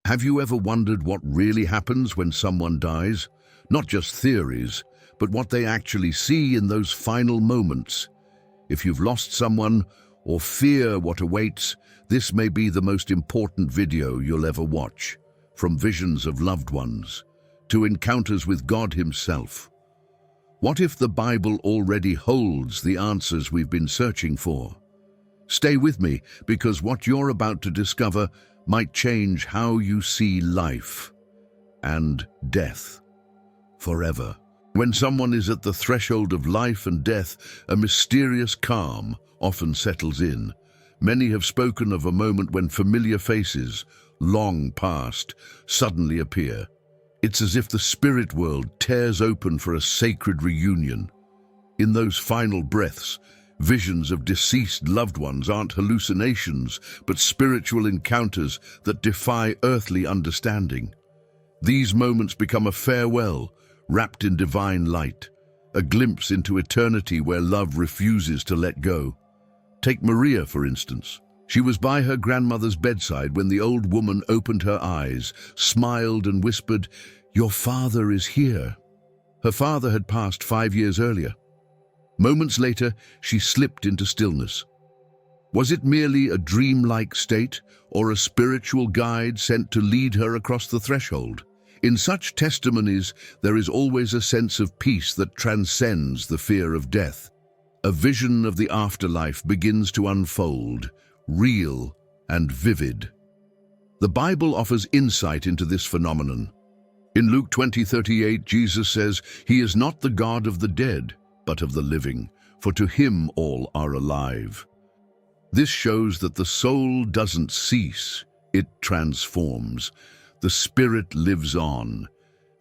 Have you ever wondered what really happens when someone dies? Not just theories, but what they actually see in those final moments. If you've lost someone or fear what awaits, this may be the most important video you'll ever watch. From visions of loved ones to encounters with God Himself. What if the Bible already holds the answers we've been searching for? Stay with me, because what you're about to discover might change how you see life and death forever. When someone is at the threshold of life and death, a mysterious calm often settles in. Many have spoken of a moment when familiar faces, long past, suddenly appear. It's as if the spirit world tears open for a sacred reunion. In those final breaths, visions of deceased loved ones aren't hallucinations, but spiritual encounters that defy earthly understanding. These moments become a farewell, wrapped in divine light, a glimpse into eternity where love refuses to let go. Take Maria, for instance. She was by her grandmother's bedside when the old woman opened her eyes, smiled and whispered, "Your father is here." Her father had passed 5 years earlier. Moments later, she slipped into stillness. Was it merely a dreamlike state, or a spiritual guide sent to lead her across the threshold? In such testimonies, there is always a sense of peace that transcends the fear of death. A vision of the afterlife begins to unfold, real and vivid. The Bible offers insight into this phenomenon. In Luke 20:38, Jesus says, "He is not the God of the dead, but of the living, for to Him all are alive." This shows that the soul doesn't cease, it transforms. The spirit lives on,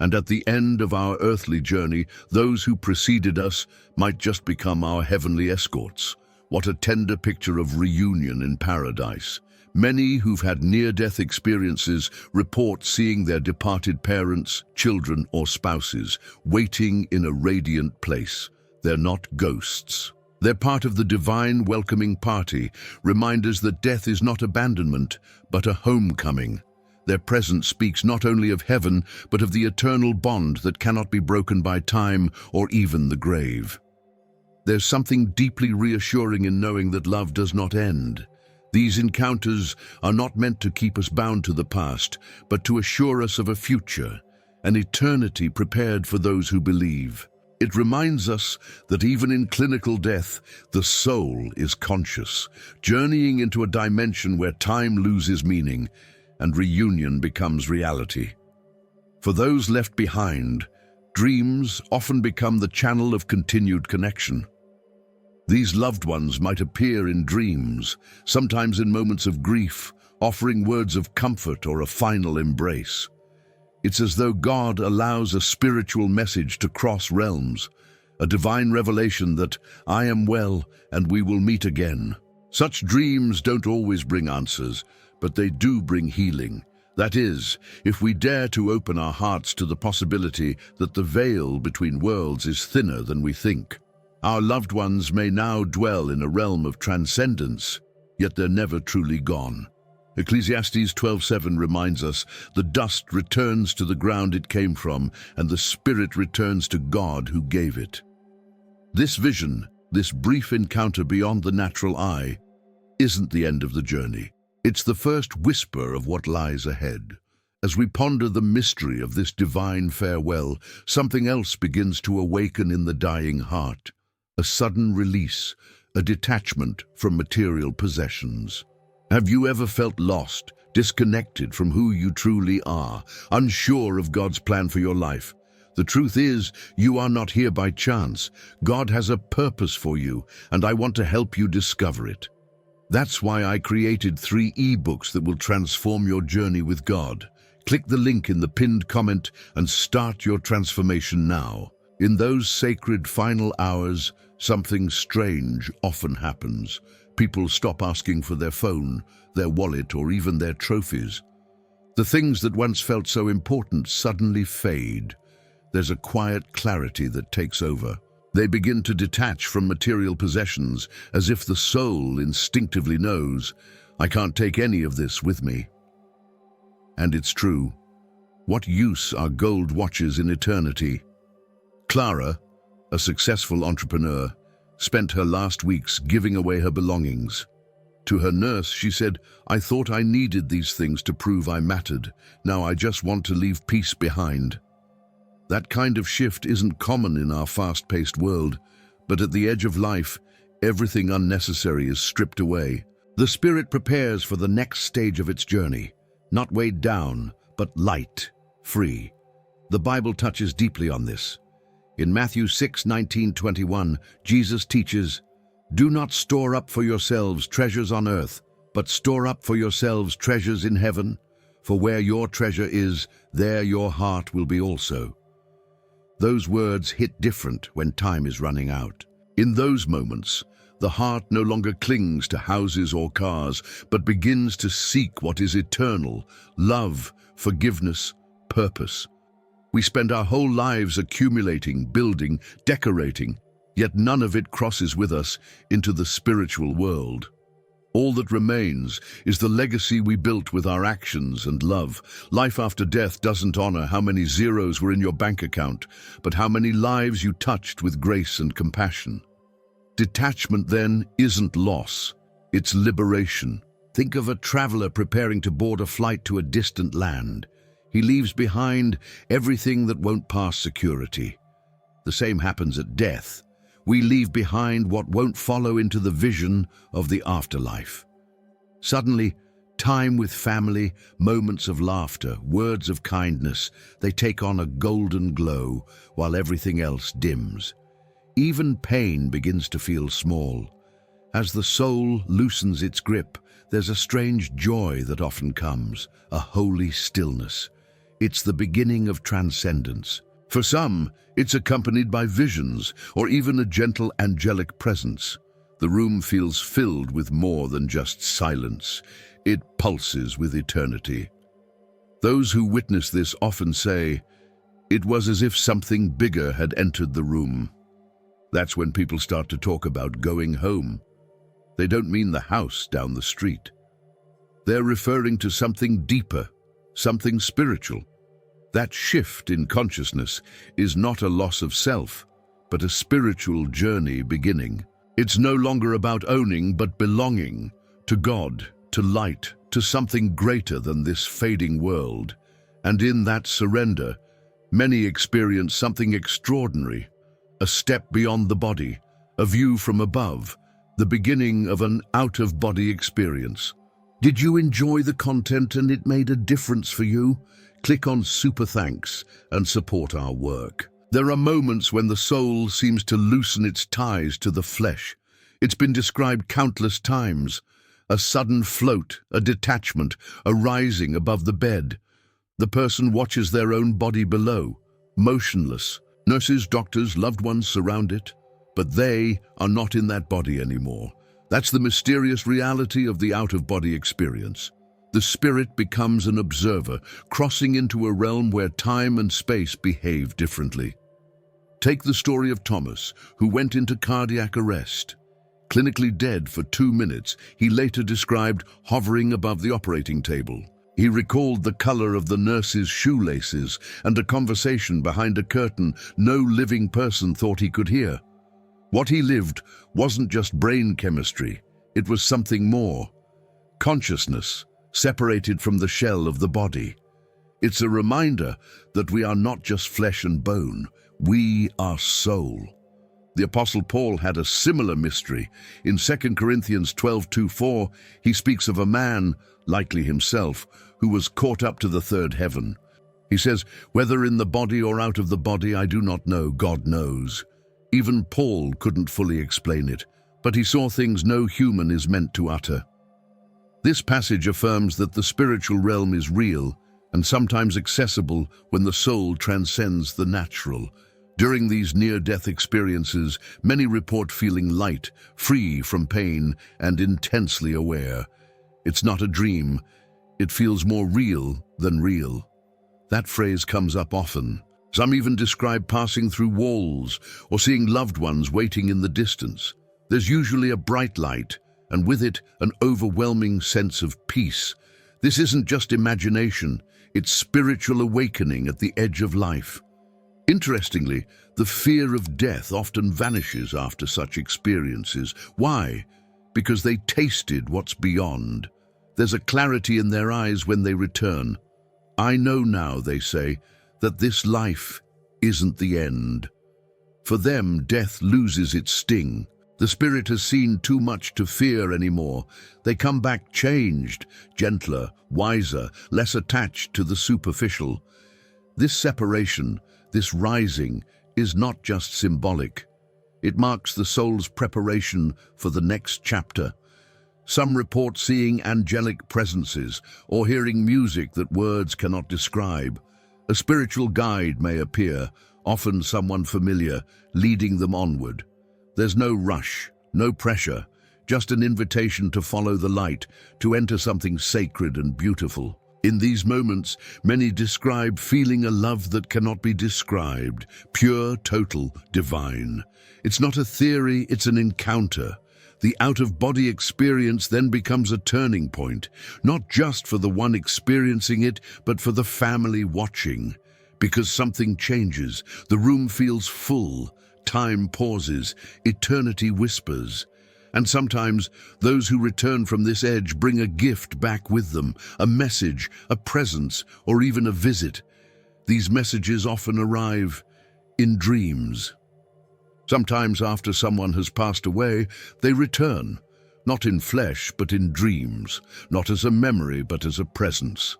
and at the end of our earthly journey, those who preceded us might just become our heavenly escorts. What a tender picture of reunion in paradise. Many who've had near-death experiences report seeing their departed parents, children, or spouses waiting in a radiant place. They're not ghosts. They're part of the divine welcoming party, reminders that death is not abandonment, but a homecoming. Their presence speaks not only of heaven, but of the eternal bond that cannot be broken by time or even the grave. There's something deeply reassuring in knowing that love does not end. These encounters are not meant to keep us bound to the past, but to assure us of a future, an eternity prepared for those who believe. It reminds us that even in clinical death, the soul is conscious, journeying into a dimension where time loses meaning and reunion becomes reality. For those left behind, dreams often become the channel of continued connection. These loved ones might appear in dreams, sometimes in moments of grief, offering words of comfort or a final embrace. It's as though God allows a spiritual message to cross realms, a divine revelation that I am well and we will meet again. Such dreams don't always bring answers, but they do bring healing. That is, if we dare to open our hearts to the possibility that the veil between worlds is thinner than we think. Our loved ones may now dwell in a realm of transcendence, yet they're never truly gone. Ecclesiastes 12:7 reminds us, "The dust returns to the ground it came from, and the spirit returns to God who gave it." This vision, this brief encounter beyond the natural eye, isn't the end of the journey. It's the first whisper of what lies ahead. As we ponder the mystery of this divine farewell, something else begins to awaken in the dying heart. A sudden release, a detachment from material possessions. Have you ever felt lost, disconnected from who you truly are, unsure of God's plan for your life? The truth is, you are not here by chance. God has a purpose for you, and I want to help you discover it. That's why I created 3 ebooks that will transform your journey with God. Click the link in the pinned comment and start your transformation now. In those sacred final hours, something strange often happens. People stop asking for their phone, their wallet, or even their trophies. The things that once felt so important suddenly fade. There's a quiet clarity that takes over. They begin to detach from material possessions, as if the soul instinctively knows, I can't take any of this with me. And it's true. What use are gold watches in eternity? Clara, a successful entrepreneur, spent her last weeks giving away her belongings. To her nurse, she said, "I thought I needed these things to prove I mattered. Now I just want to leave peace behind." That kind of shift isn't common in our fast-paced world, but at the edge of life, everything unnecessary is stripped away. The spirit prepares for the next stage of its journey, not weighed down, but light, free. The Bible touches deeply on this. In Matthew 6:19-21, Jesus teaches, "Do not store up for yourselves treasures on earth, but store up for yourselves treasures in heaven, for where your treasure is, there your heart will be also." Those words hit different when time is running out. In those moments, the heart no longer clings to houses or cars, but begins to seek what is eternal: love, forgiveness, purpose. We spend our whole lives accumulating, building, decorating, yet none of it crosses with us into the spiritual world. All that remains is the legacy we built with our actions and love. Life after death doesn't honor how many zeros were in your bank account, but how many lives you touched with grace and compassion. Detachment, then, isn't loss, it's liberation. Think of a traveler preparing to board a flight to a distant land. He leaves behind everything that won't pass security. The same happens at death. We leave behind what won't follow into the vision of the afterlife. Suddenly, time with family, moments of laughter, words of kindness, they take on a golden glow while everything else dims. Even pain begins to feel small. As the soul loosens its grip, there's a strange joy that often comes, a holy stillness. It's the beginning of transcendence. For some, it's accompanied by visions or even a gentle angelic presence. The room feels filled with more than just silence. It pulses with eternity. Those who witness this often say, "It was as if something bigger had entered the room." That's when people start to talk about going home. They don't mean the house down the street. They're referring to something deeper, something spiritual. That shift in consciousness is not a loss of self, but a spiritual journey beginning. It's no longer about owning, but belonging to God, to light, to something greater than this fading world. And in that surrender, many experience something extraordinary, a step beyond the body, a view from above, the beginning of an out-of-body experience. Did you enjoy the content and it made a difference for you? Click on Super Thanks and support our work. There are moments when the soul seems to loosen its ties to the flesh. It's been described countless times. A sudden float, a detachment, a rising above the bed. The person watches their own body below, motionless. Nurses, doctors, loved ones surround it, but they are not in that body anymore. That's the mysterious reality of the out-of-body experience. The spirit becomes an observer, crossing into a realm where time and space behave differently. Take the story of Thomas, who went into cardiac arrest. Clinically dead for 2 minutes, he later described hovering above the operating table. He recalled the color of the nurse's shoelaces and a conversation behind a curtain no living person thought he could hear. What he lived wasn't just brain chemistry, it was something more. Consciousness, separated from the shell of the body. It's a reminder that we are not just flesh and bone, we are soul. The Apostle Paul had a similar mystery. In 2 Corinthians 12:2-4, he speaks of a man, likely himself, who was caught up to the third heaven. He says, "Whether in the body or out of the body, I do not know, God knows." Even Paul couldn't fully explain it, but he saw things no human is meant to utter. This passage affirms that the spiritual realm is real and sometimes accessible when the soul transcends the natural. During these near-death experiences, many report feeling light, free from pain, and intensely aware. It's not a dream. It feels more real than real. That phrase comes up often. Some even describe passing through walls or seeing loved ones waiting in the distance. There's usually a bright light, and with it, an overwhelming sense of peace. This isn't just imagination, It's spiritual awakening at the edge of life. Interestingly, the fear of death often vanishes after such experiences. Why? Because they tasted what's beyond. There's a clarity in their eyes when they return. I know now, they say, that this life isn't the end. For them, death loses its sting. The spirit has seen too much to fear anymore. They come back changed, gentler, wiser, less attached to the superficial. This separation, this rising, is not just symbolic. It marks the soul's preparation for the next chapter. Some report seeing angelic presences or hearing music that words cannot describe. A spiritual guide may appear, often someone familiar, leading them onward. There's no rush, no pressure, just an invitation to follow the light, to enter something sacred and beautiful. In these moments, many describe feeling a love that cannot be described, pure, total, divine. It's not a theory, it's an encounter. The out-of-body experience then becomes a turning point, not just for the one experiencing it, but for the family watching. Because something changes, the room feels full, time pauses, eternity whispers. And sometimes those who return from this edge bring a gift back with them, a message, a presence, or even a visit. These messages often arrive in dreams. Sometimes after someone has passed away, they return, not in flesh but in dreams, not as a memory but as a presence.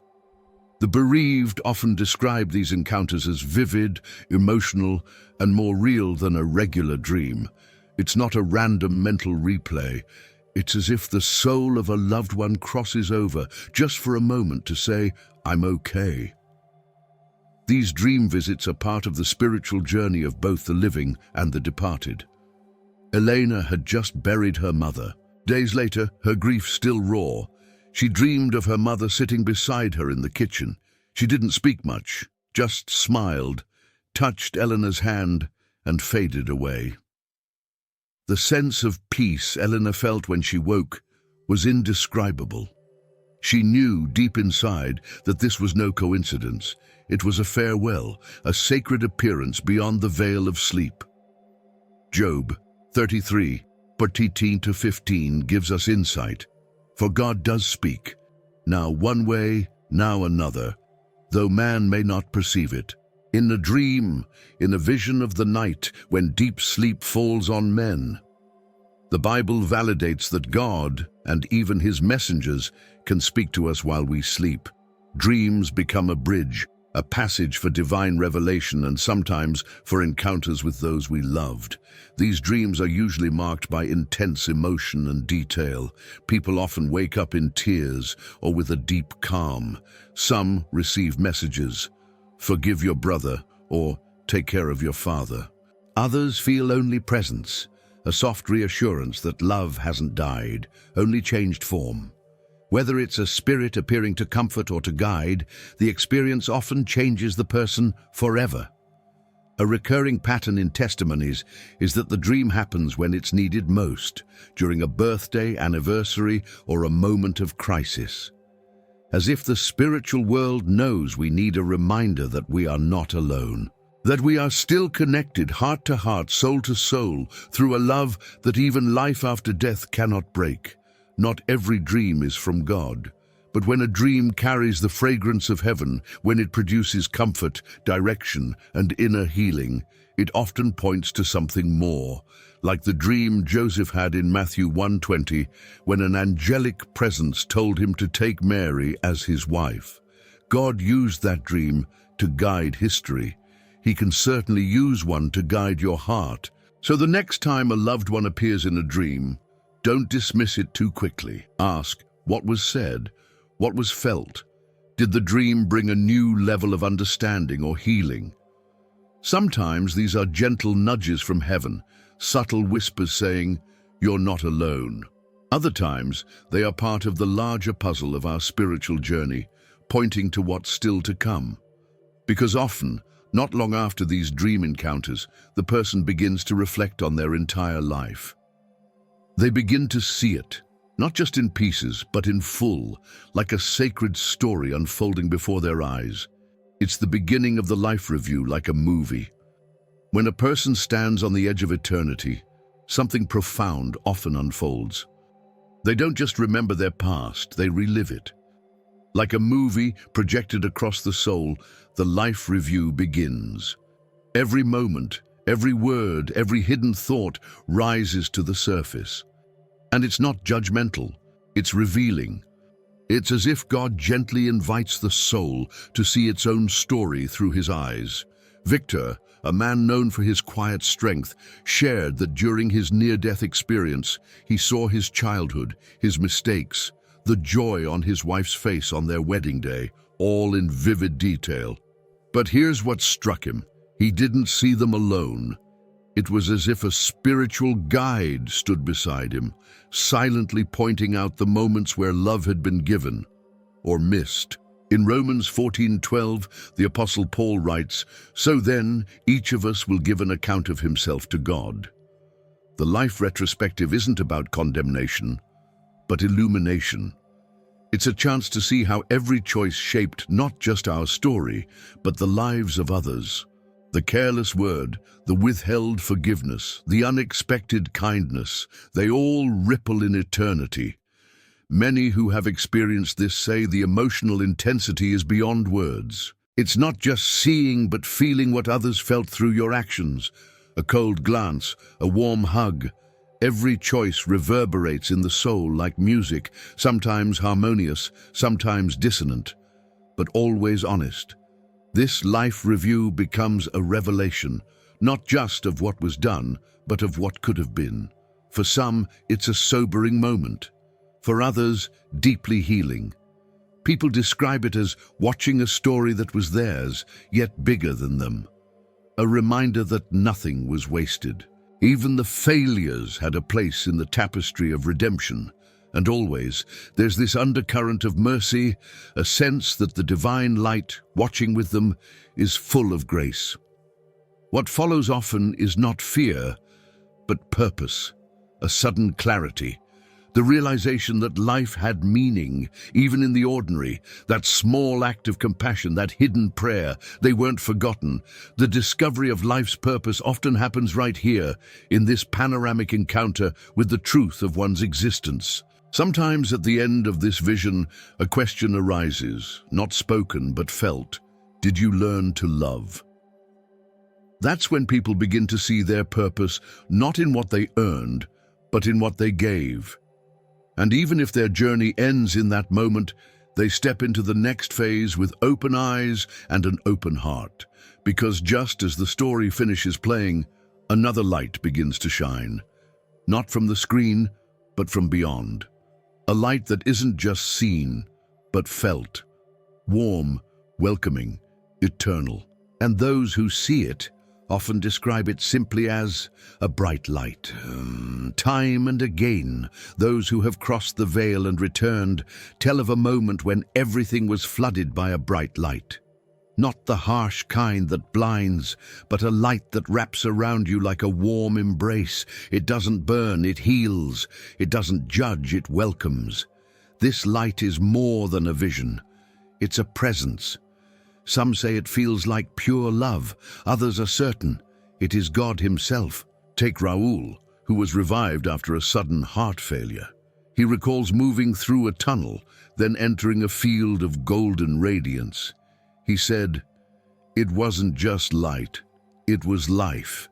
The bereaved often describe these encounters as vivid, emotional, and more real than a regular dream. It's not a random mental replay. It's as if the soul of a loved one crosses over just for a moment to say, "I'm okay." These dream visits are part of the spiritual journey of both the living and the departed. Elena had just buried her mother. Days later, her grief still raw. She dreamed of her mother sitting beside her in the kitchen. She didn't speak much, just smiled, touched Eleanor's hand, and faded away. The sense of peace Eleanor felt when she woke was indescribable. She knew deep inside that this was no coincidence. It was a farewell, a sacred appearance beyond the veil of sleep. Job 33, 14-15 gives us insight. For God does speak, now one way, now another, though man may not perceive it. In a dream, in a vision of the night, when deep sleep falls on men. The Bible validates that God, and even his messengers, can speak to us while we sleep. Dreams become a bridge, a passage for divine revelation and sometimes for encounters with those we loved. These dreams are usually marked by intense emotion and detail. People often wake up in tears or with a deep calm. Some receive messages, "Forgive your brother," or "Take care of your father." Others feel only presence, a soft reassurance that love hasn't died, only changed form. Whether it's a spirit appearing to comfort or to guide, the experience often changes the person forever. A recurring pattern in testimonies is that the dream happens when it's needed most, during a birthday, anniversary, or a moment of crisis. As if the spiritual world knows we need a reminder that we are not alone, that we are still connected heart to heart, soul to soul, through a love that even life after death cannot break. Not every dream is from God, but when a dream carries the fragrance of heaven, when it produces comfort, direction, and inner healing, it often points to something more, like the dream Joseph had in Matthew 1:20, when an angelic presence told him to take Mary as his wife. God used that dream to guide history. He can certainly use one to guide your heart. So the next time a loved one appears in a dream, don't dismiss it too quickly. Ask, what was said? What was felt? Did the dream bring a new level of understanding or healing? Sometimes these are gentle nudges from heaven, subtle whispers saying, "You're not alone." Other times, they are part of the larger puzzle of our spiritual journey, pointing to what's still to come. Because often, not long after these dream encounters, the person begins to reflect on their entire life. They begin to see it, not just in pieces, but in full, like a sacred story unfolding before their eyes. It's the beginning of the life review, like a movie. When a person stands on the edge of eternity, something profound often unfolds. They don't just remember their past, they relive it. Like a movie projected across the soul, the life review begins. Every moment, every word, every hidden thought rises to the surface. And it's not judgmental, it's revealing. It's as if God gently invites the soul to see its own story through his eyes. Victor, a man known for his quiet strength, shared that during his near-death experience, he saw his childhood, his mistakes, the joy on his wife's face on their wedding day, all in vivid detail. But here's what struck him. He didn't see them alone. It was as if a spiritual guide stood beside him, silently pointing out the moments where love had been given or missed. In Romans 14:12, the Apostle Paul writes, "So then, each of us will give an account of himself to God." The life retrospective isn't about condemnation, but illumination. It's a chance to see how every choice shaped not just our story, but the lives of others. The careless word, the withheld forgiveness, the unexpected kindness, they all ripple in eternity. Many who have experienced this say the emotional intensity is beyond words. It's not just seeing but feeling what others felt through your actions. A cold glance, a warm hug. Every choice reverberates in the soul like music, sometimes harmonious, sometimes dissonant, but always honest. This life review becomes a revelation, not just of what was done, but of what could have been. For some, it's a sobering moment. For others, deeply healing. People describe it as watching a story that was theirs, yet bigger than them. A reminder that nothing was wasted. Even the failures had a place in the tapestry of redemption. And always, there's this undercurrent of mercy, a sense that the divine light, watching with them, is full of grace. What follows often is not fear, but purpose, a sudden clarity, the realization that life had meaning, even in the ordinary, that small act of compassion, that hidden prayer, they weren't forgotten. The discovery of life's purpose often happens right here, in this panoramic encounter with the truth of one's existence. Sometimes at the end of this vision, a question arises, not spoken but felt. Did you learn to love? That's when people begin to see their purpose not in what they earned, but in what they gave. And even if their journey ends in that moment, they step into the next phase with open eyes and an open heart. Because just as the story finishes playing, another light begins to shine. Not from the screen, but from beyond. A light that isn't just seen, but felt. Warm, welcoming, eternal. And those who see it often describe it simply as a bright light. Time and again, those who have crossed the veil and returned tell of a moment when everything was flooded by a bright light. Not the harsh kind that blinds, but a light that wraps around you like a warm embrace. It doesn't burn, it heals. It doesn't judge, it welcomes. This light is more than a vision. It's a presence. Some say it feels like pure love. Others are certain it is God himself. Take Raoul, who was revived after a sudden heart failure. He recalls moving through a tunnel, then entering a field of golden radiance. He said, "It wasn't just light, it was life.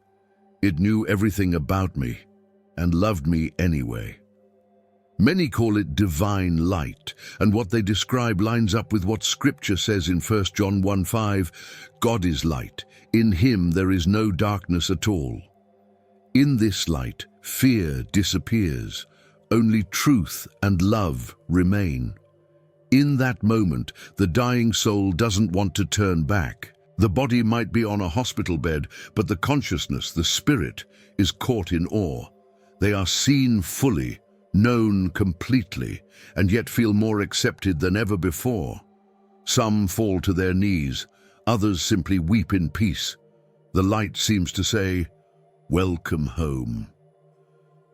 It knew everything about me and loved me anyway." Many call it divine light, and what they describe lines up with what Scripture says in 1 John 1:5, "God is light. In him there is no darkness at all." In this light, fear disappears. Only truth and love remain. In that moment, the dying soul doesn't want to turn back. The body might be on a hospital bed, but the consciousness, the spirit, is caught in awe. They are seen fully, known completely, and yet feel more accepted than ever before. Some fall to their knees, others simply weep in peace. The light seems to say, "Welcome home."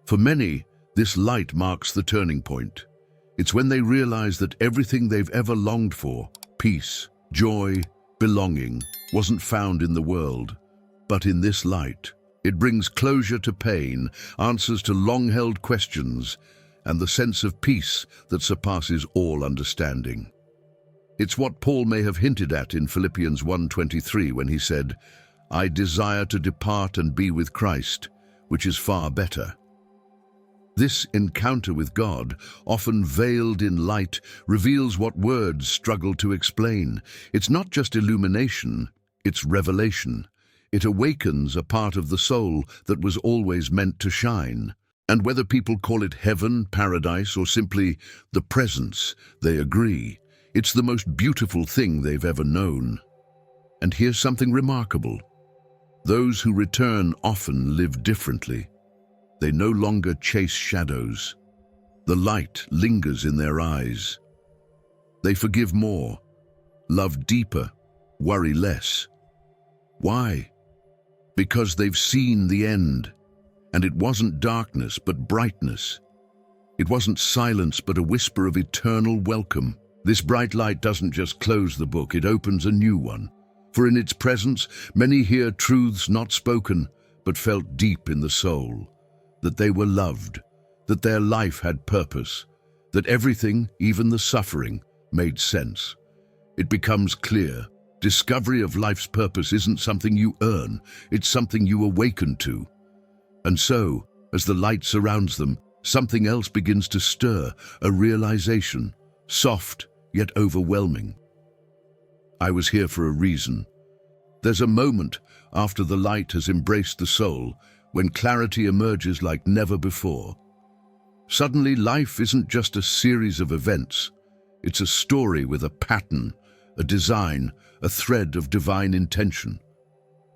For many, This light marks the turning point. It's when they realize that everything they've ever longed for, peace, joy, belonging, wasn't found in the world, but in this light. It brings closure to pain, answers to long-held questions, and the sense of peace that surpasses all understanding. It's what Paul may have hinted at in Philippians 1:23 when he said, "I desire to depart and be with Christ, which is far better." This encounter with God, often veiled in light, reveals what words struggle to explain. It's not just illumination, it's revelation. It awakens a part of the soul that was always meant to shine. And whether people call it heaven, paradise, or simply the presence, they agree. It's the most beautiful thing they've ever known. And here's something remarkable. Those who return often live differently. They no longer chase shadows. The light lingers in their eyes. They forgive more, love deeper, worry less. Why? Because they've seen the end. And it wasn't darkness, but brightness. It wasn't silence, but a whisper of eternal welcome. This bright light doesn't just close the book, it opens a new one. For in its presence, many hear truths not spoken, but felt deep in the soul. That they were loved, that their life had purpose, that everything, even the suffering, made sense. It becomes clear. Discovery of life's purpose isn't something you earn, it's something you awaken to. And so, as the light surrounds them, something else begins to stir, a realization, soft yet overwhelming. I was here for a reason. There's a moment after the light has embraced the soul when clarity emerges like never before. Suddenly, life isn't just a series of events. It's a story with a pattern, a design, a thread of divine intention.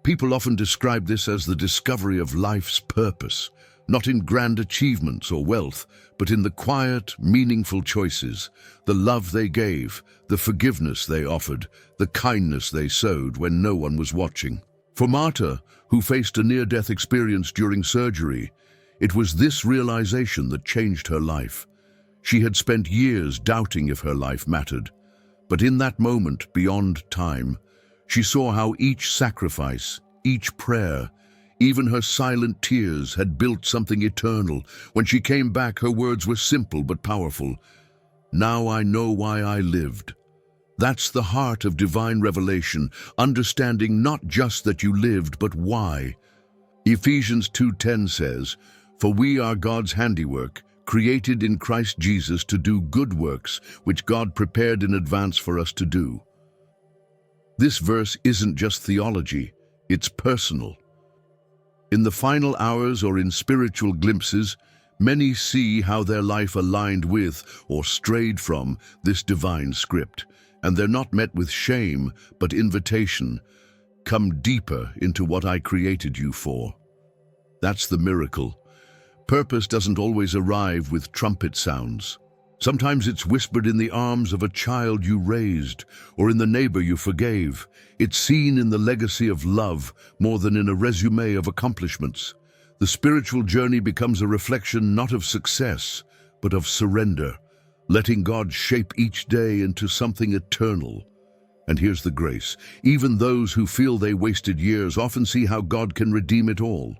People often describe this as the discovery of life's purpose, not in grand achievements or wealth, but in the quiet, meaningful choices, the love they gave, the forgiveness they offered, the kindness they sowed when no one was watching. For Marta, who faced a near-death experience during surgery, it was this realization that changed her life. She had spent years doubting if her life mattered, but in that moment, beyond time, she saw how each sacrifice, each prayer, even her silent tears had built something eternal. When she came back, her words were simple but powerful. "Now I know why I lived." That's the heart of divine revelation, understanding not just that you lived, but why. Ephesians 2:10 says, "For we are God's handiwork, created in Christ Jesus to do good works, which God prepared in advance for us to do." This verse isn't just theology, it's personal. In the final hours or in spiritual glimpses, many see how their life aligned with or strayed from this divine script, and they're not met with shame, but invitation. Come deeper into what I created you for. That's the miracle. Purpose doesn't always arrive with trumpet sounds. Sometimes it's whispered in the arms of a child you raised, or in the neighbor you forgave. It's seen in the legacy of love more than in a resume of accomplishments. The spiritual journey becomes a reflection not of success, but of surrender, letting God shape each day into something eternal. And here's the grace. Even those who feel they wasted years often see how God can redeem it all.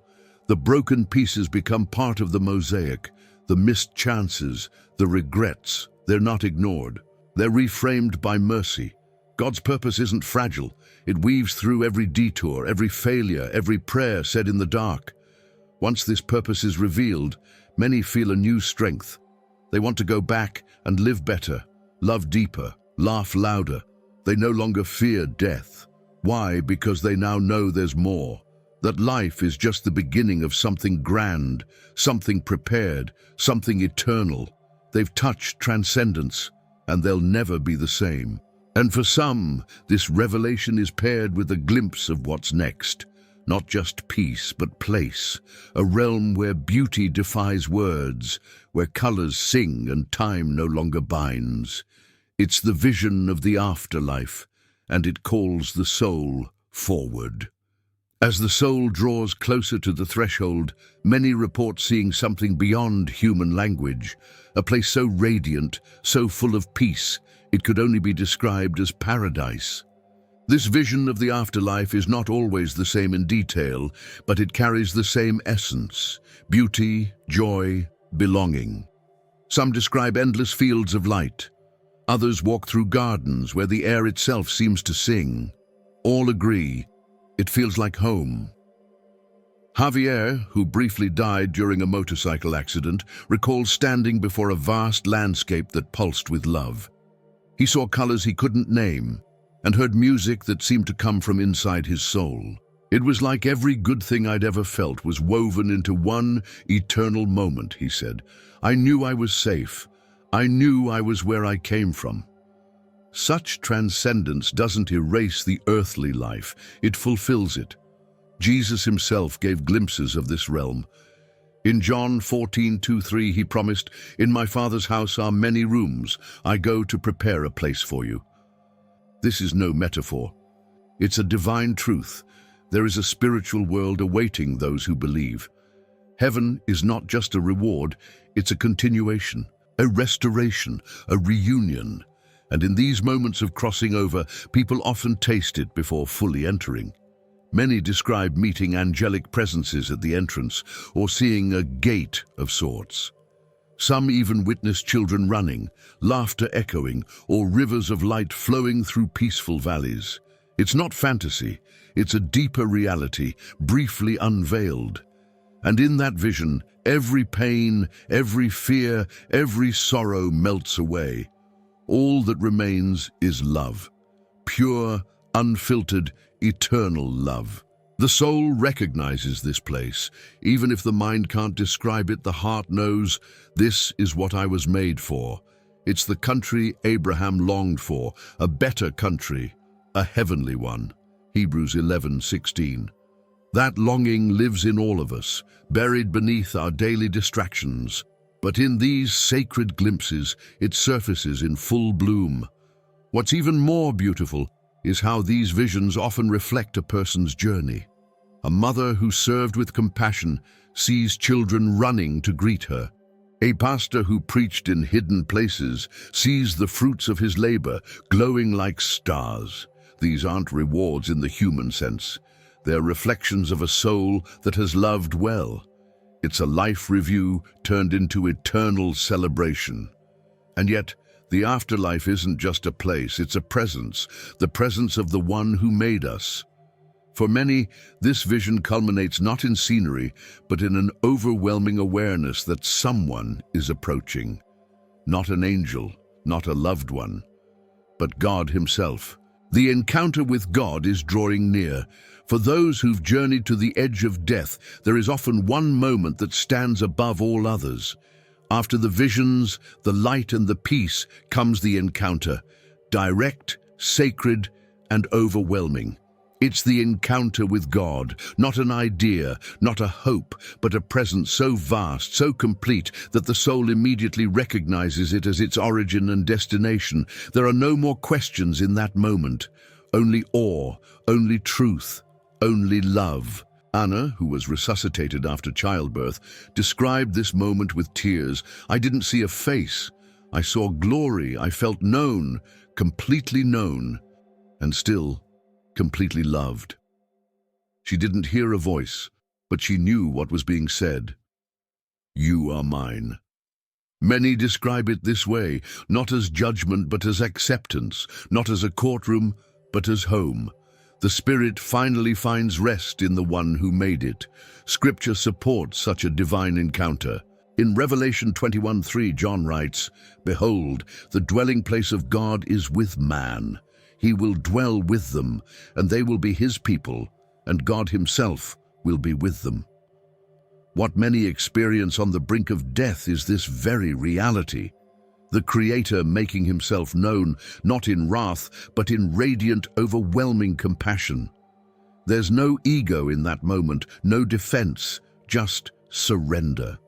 The broken pieces become part of the mosaic. The missed chances, the regrets, they're not ignored. They're reframed by mercy. God's purpose isn't fragile. It weaves through every detour, every failure, every prayer said in the dark. Once this purpose is revealed, many feel a new strength. They want to go back and live better, love deeper, laugh louder. They no longer fear death. Why? Because they now know there's more. That life is just the beginning of something grand, something prepared, something eternal. They've touched transcendence, and they'll never be the same. And for some, this revelation is paired with a glimpse of what's next. Not just peace, but place. A realm where beauty defies words, where colors sing and time no longer binds. It's the vision of the afterlife, and it calls the soul forward. As the soul draws closer to the threshold, many report seeing something beyond human language, a place so radiant, so full of peace, it could only be described as paradise. This vision of the afterlife is not always the same in detail, but it carries the same essence: beauty, joy, belonging. Some describe endless fields of light. Others walk through gardens where the air itself seems to sing. All agree, it feels like home. Javier, who briefly died during a motorcycle accident, recalls standing before a vast landscape that pulsed with love. He saw colors he couldn't name and heard music that seemed to come from inside his soul. It was like every good thing I'd ever felt was woven into one eternal moment, he said. I knew I was safe. I knew I was where I came from. Such transcendence doesn't erase the earthly life, it fulfills it. Jesus himself gave glimpses of this realm. In John 14:2-3, he promised, "In my Father's house are many rooms. I go to prepare a place for you." This is no metaphor. It's a divine truth. There is a spiritual world awaiting those who believe. Heaven is not just a reward, it's a continuation, a restoration, a reunion. And in these moments of crossing over, people often taste it before fully entering. Many describe meeting angelic presences at the entrance or seeing a gate of sorts. Some even witness children running, laughter echoing, or rivers of light flowing through peaceful valleys. It's not fantasy, it's a deeper reality, briefly unveiled. And in that vision, every pain, every fear, every sorrow melts away. All that remains is love. Pure, unfiltered, eternal love. The soul recognizes this place. Even if the mind can't describe it, the heart knows, this is what I was made for. It's the country Abraham longed for, a better country, a heavenly one. Hebrews 11:16. That longing lives in all of us, buried beneath our daily distractions. But in these sacred glimpses, it surfaces in full bloom. What's even more beautiful is how these visions often reflect a person's journey. A mother who served with compassion sees children running to greet her. A pastor who preached in hidden places sees the fruits of his labor glowing like stars. These aren't rewards in the human sense. They're reflections of a soul that has loved well. It's a life review turned into eternal celebration. And yet, the afterlife isn't just a place, it's a presence, the presence of the one who made us. For many, this vision culminates not in scenery, but in an overwhelming awareness that someone is approaching. Not an angel, not a loved one, but God himself. The encounter with God is drawing near. For those who've journeyed to the edge of death, there is often one moment that stands above all others. After the visions, the light and the peace comes the encounter, direct, sacred, and overwhelming. It's the encounter with God, not an idea, not a hope, but a presence so vast, so complete, that the soul immediately recognizes it as its origin and destination. There are no more questions in that moment. Only awe, only truth, only love. Anna, who was resuscitated after childbirth, described this moment with tears. I didn't see a face. I saw glory. I felt known, completely known, and still completely loved. She didn't hear a voice, but she knew what was being said. You are mine. Many describe it this way, not as judgment, but as acceptance, not as a courtroom, but as home. The spirit finally finds rest in the one who made it. Scripture supports such a divine encounter. In Revelation 21:3, John writes, "Behold, the dwelling place of God is with man. He will dwell with them, and they will be his people, and God himself will be with them." What many experience on the brink of death is this very reality. The Creator making himself known, not in wrath, but in radiant, overwhelming compassion. There's no ego in that moment, no defense, just surrender.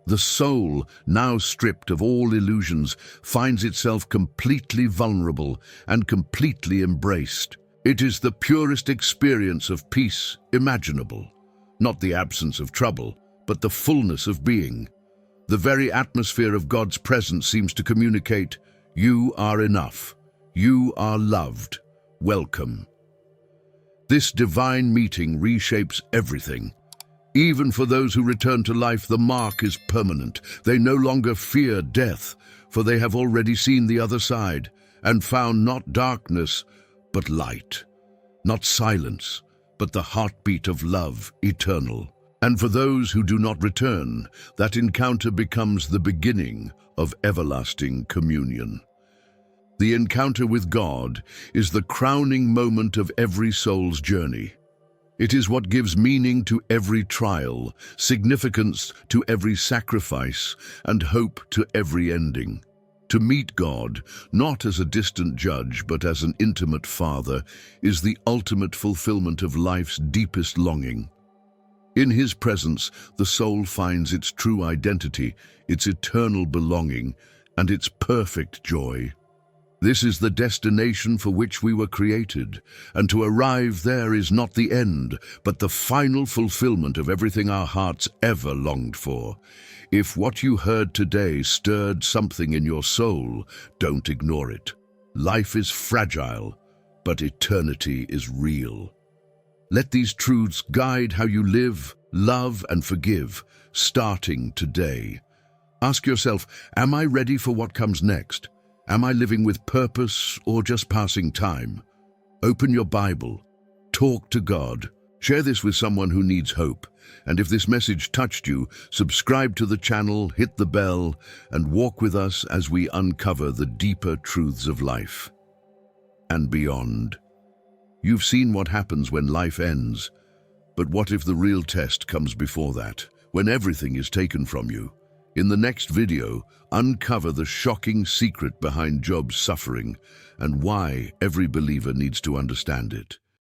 The soul, now stripped of all illusions, finds itself completely vulnerable and completely embraced. It is the purest experience of peace imaginable, not the absence of trouble, but the fullness of being. The very atmosphere of God's presence seems to communicate, "You are enough. You are loved. Welcome." This divine meeting reshapes everything. Even for those who return to life, the mark is permanent. They no longer fear death, for they have already seen the other side and found not darkness, but light, not silence, but the heartbeat of love, eternal. And for those who do not return, that encounter becomes the beginning of everlasting communion. The encounter with God is the crowning moment of every soul's journey. It is what gives meaning to every trial, significance to every sacrifice, and hope to every ending. To meet God, not as a distant judge, but as an intimate Father, is the ultimate fulfillment of life's deepest longing. In His presence, the soul finds its true identity, its eternal belonging, and its perfect joy. This is the destination for which we were created, and to arrive there is not the end, but the final fulfillment of everything our hearts ever longed for. If what you heard today stirred something in your soul, don't ignore it. Life is fragile, but eternity is real. Let these truths guide how you live, love, and forgive, starting today. Ask yourself, am I ready for what comes next? Am I living with purpose or just passing time? Open your Bible. Talk to God. Share this with someone who needs hope. And if this message touched you, subscribe to the channel, hit the bell, and walk with us as we uncover the deeper truths of life and beyond. You've seen what happens when life ends, but what if the real test comes before that, when everything is taken from you? In the next video, uncover the shocking secret behind Job's suffering and why every believer needs to understand it.